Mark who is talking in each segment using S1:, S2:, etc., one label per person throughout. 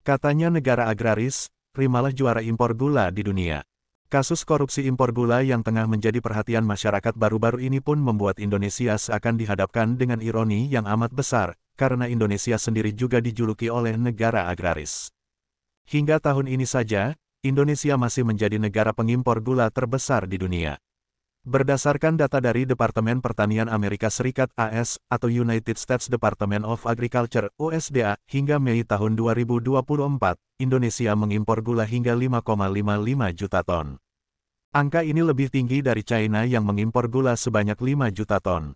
S1: Katanya negara agraris, terimalah juara impor gula di dunia. Kasus korupsi impor gula yang tengah menjadi perhatian masyarakat baru-baru ini pun membuat Indonesia seakan dihadapkan dengan ironi yang amat besar, karena Indonesia sendiri juga dijuluki oleh negara agraris. Hingga tahun ini saja, Indonesia masih menjadi negara pengimpor gula terbesar di dunia. Berdasarkan data dari Departemen Pertanian Amerika Serikat (AS) atau United States Department of Agriculture (USDA), hingga Mei tahun 2024, Indonesia mengimpor gula hingga 5,55 juta ton. Angka ini lebih tinggi dari China yang mengimpor gula sebanyak 5 juta ton.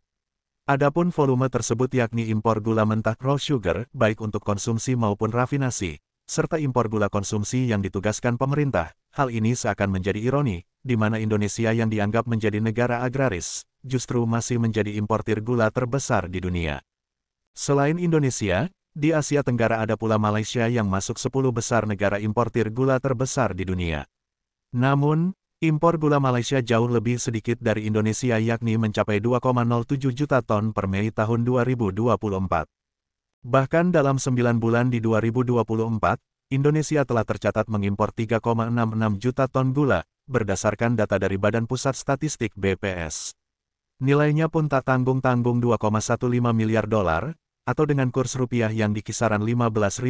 S1: Adapun volume tersebut yakni impor gula mentah raw sugar, baik untuk konsumsi maupun rafinasi, serta impor gula konsumsi yang ditugaskan pemerintah. Hal ini seakan menjadi ironi, di mana Indonesia yang dianggap menjadi negara agraris, justru masih menjadi importir gula terbesar di dunia. Selain Indonesia, di Asia Tenggara ada pula Malaysia yang masuk 10 besar negara importir gula terbesar di dunia. Namun, impor gula Malaysia jauh lebih sedikit dari Indonesia yakni mencapai 2,07 juta ton per Mei tahun 2024. Bahkan dalam 9 bulan di 2024, Indonesia telah tercatat mengimpor 3,66 juta ton gula, berdasarkan data dari Badan Pusat Statistik (BPS). Nilainya pun tak tanggung-tanggung 2,15 miliar dolar, atau dengan kurs rupiah yang di kisaran 15.500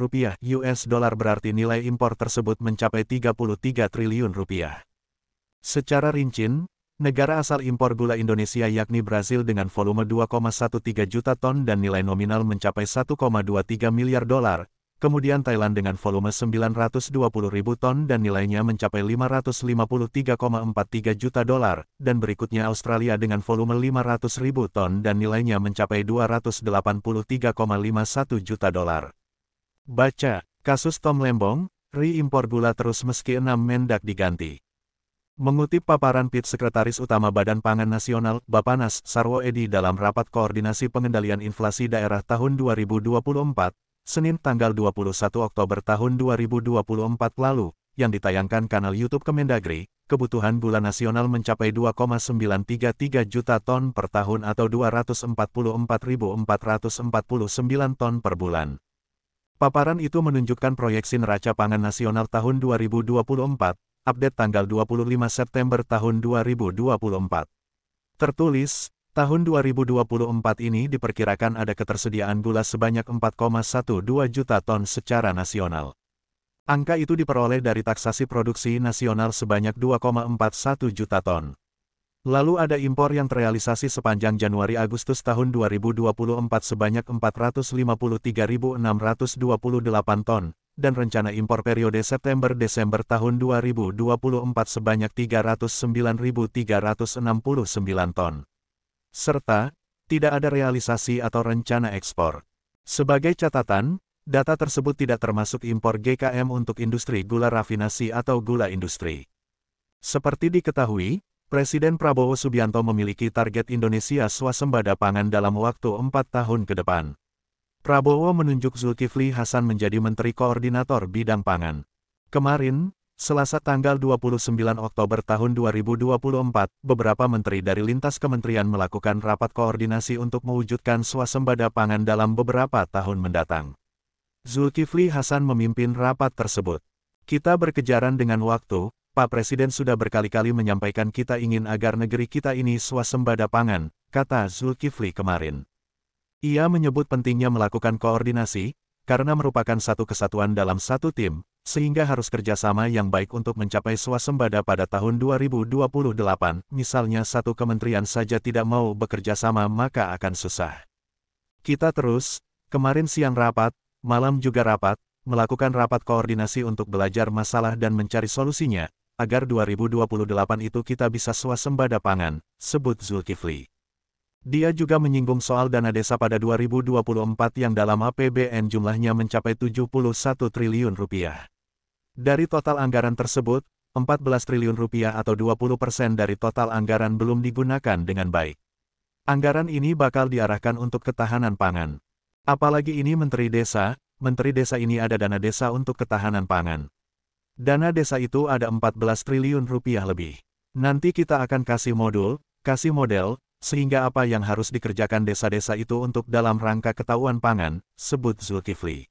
S1: rupiah US dollar berarti nilai impor tersebut mencapai 33 triliun rupiah. Secara rinci, negara asal impor gula Indonesia yakni Brasil dengan volume 2,13 juta ton dan nilai nominal mencapai 1,23 miliar dolar, kemudian Thailand dengan volume 920 ribu ton dan nilainya mencapai 553,43 juta dolar, dan berikutnya Australia dengan volume 500 ribu ton dan nilainya mencapai 283,51 juta dolar. Baca, kasus Tom Lembong, re-impor gula terus meski 6 Mendak diganti. Mengutip paparan PIT Sekretaris Utama Badan Pangan Nasional, Bapanas, Sarwo Edi dalam Rapat Koordinasi Pengendalian Inflasi Daerah tahun 2024, Senin tanggal 21 Oktober tahun 2024 lalu, yang ditayangkan kanal YouTube Kemendagri, kebutuhan gula nasional mencapai 2,933 juta ton per tahun atau 244.449 ton per bulan. Paparan itu menunjukkan proyeksi neraca pangan nasional tahun 2024, update tanggal 25 September tahun 2024. Tertulis, tahun 2024 ini diperkirakan ada ketersediaan gula sebanyak 4,12 juta ton secara nasional. Angka itu diperoleh dari taksasi produksi nasional sebanyak 2,41 juta ton. Lalu ada impor yang terrealisasi sepanjang Januari-Agustus tahun 2024 sebanyak 453.628 ton, dan rencana impor periode September-Desember tahun 2024 sebanyak 309.369 ton. Serta, tidak ada realisasi atau rencana ekspor. Sebagai catatan, data tersebut tidak termasuk impor GKM untuk industri gula rafinasi atau gula industri. Seperti diketahui, Presiden Prabowo Subianto memiliki target Indonesia swasembada pangan dalam waktu 4 tahun ke depan. Prabowo menunjuk Zulkifli Hasan menjadi Menteri Koordinator Bidang Pangan. Kemarin, Selasa tanggal 29 Oktober tahun 2024, beberapa menteri dari lintas kementerian melakukan rapat koordinasi untuk mewujudkan swasembada pangan dalam beberapa tahun mendatang. Zulkifli Hasan memimpin rapat tersebut. Kita berkejaran dengan waktu, Pak Presiden sudah berkali-kali menyampaikan kita ingin agar negeri kita ini swasembada pangan, kata Zulkifli kemarin. Ia menyebut pentingnya melakukan koordinasi, karena merupakan satu kesatuan dalam satu tim, sehingga harus kerjasama yang baik untuk mencapai swasembada pada tahun 2028. Misalnya satu kementerian saja tidak mau bekerja sama maka akan susah. Kita terus, kemarin siang rapat, malam juga rapat, melakukan rapat koordinasi untuk belajar masalah dan mencari solusinya, agar 2028 itu kita bisa swasembada pangan, sebut Zulkifli. Dia juga menyinggung soal dana desa pada 2024 yang dalam APBN jumlahnya mencapai 71 triliun rupiah. Dari total anggaran tersebut, 14 triliun rupiah atau 20% dari total anggaran belum digunakan dengan baik. Anggaran ini bakal diarahkan untuk ketahanan pangan. Apalagi ini Menteri Desa ini ada dana desa untuk ketahanan pangan. Dana desa itu ada 14 triliun rupiah lebih. Nanti kita akan kasih model, sehingga apa yang harus dikerjakan desa-desa itu untuk dalam rangka ketahuan pangan, sebut Zulkifli.